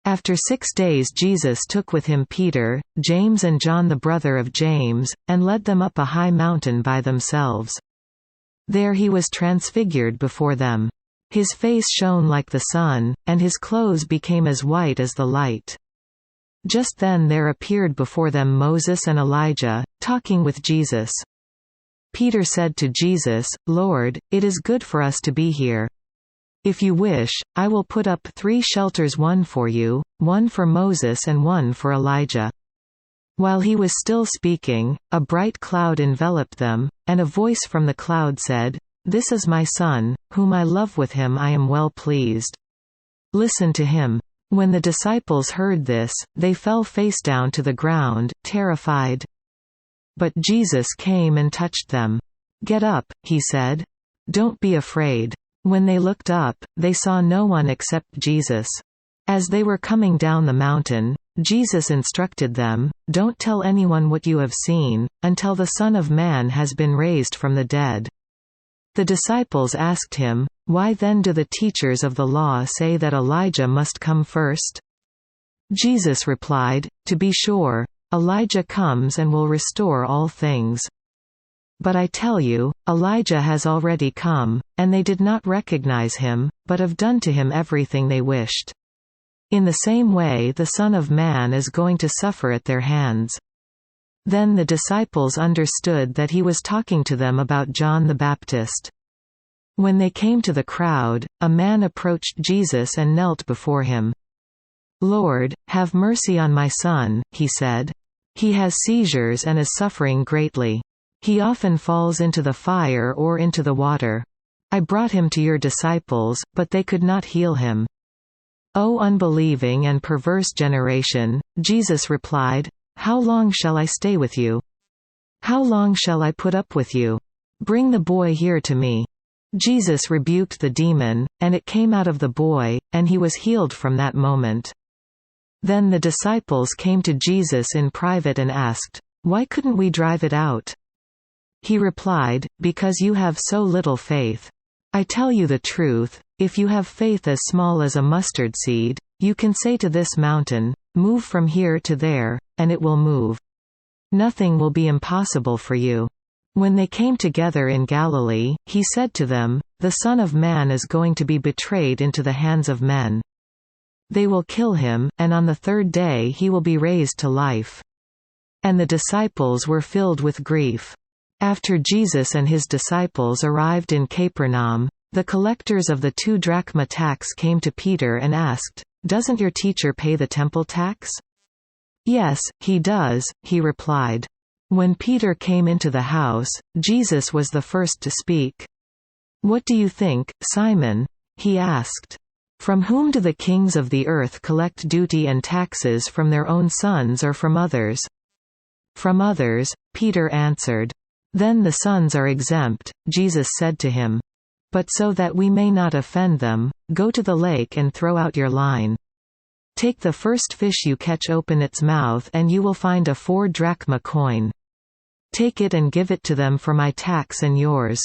After 6 days Jesus took with him Peter, James and John the brother of James, and led them up a high mountain by themselves. There he was transfigured before them. His face shone like the sun, and his clothes became as white as the light. Just then there appeared before them Moses and Elijah, talking with Jesus. Peter said to Jesus, "Lord, it is good for us to be here. If you wish, I will put up 3 shelters, one for you, one for Moses and one for Elijah." While he was still speaking, a bright cloud enveloped them, and a voice from the cloud said, "This is my Son, whom I love, with him I am well pleased. Listen to him." When the disciples heard this, they fell face down to the ground, terrified. But Jesus came and touched them. "Get up," he said. "Don't be afraid." When they looked up, they saw no one except Jesus. As they were coming down the mountain, Jesus instructed them, "Don't tell anyone what you have seen, until the Son of Man has been raised from the dead." The disciples asked him, "Why then do the teachers of the law say that Elijah must come first?" Jesus replied, "To be sure, Elijah comes and will restore all things. But I tell you, Elijah has already come, and they did not recognize him, but have done to him everything they wished. In the same way the Son of Man is going to suffer at their hands." Then the disciples understood that he was talking to them about John the Baptist. When they came to the crowd, a man approached Jesus and knelt before him. "Lord, have mercy on my son," he said. "He has seizures and is suffering greatly. He often falls into the fire or into the water. I brought him to your disciples, but they could not heal him." "O unbelieving and perverse generation," Jesus replied, "how long shall I stay with you? How long shall I put up with you? Bring the boy here to me." Jesus rebuked the demon, and it came out of the boy, and he was healed from that moment. Then the disciples came to Jesus in private and asked, "Why couldn't we drive it out?" He replied, "Because you have so little faith. I tell you the truth, if you have faith as small as a mustard seed, you can say to this mountain, 'Move from here to there,' and it will move. Nothing will be impossible for you." When they came together in Galilee, he said to them, "The Son of Man is going to be betrayed into the hands of men. They will kill him, and on the 3rd day he will be raised to life." And the disciples were filled with grief. After Jesus and his disciples arrived in Capernaum, the collectors of the 2 drachma tax came to Peter and asked, "Doesn't your teacher pay the temple tax?" "Yes, he does," he replied. When Peter came into the house, Jesus was the first to speak. "What do you think, Simon?" he asked. "From whom do the kings of the earth collect duty and taxes, from their own sons or from others?" "From others," Peter answered. "Then the sons are exempt," Jesus said to him. "But so that we may not offend them, go to the lake and throw out your line. Take the first fish you catch, open its mouth, and you will find a 4 drachma coin. Take it and give it to them for my tax and yours."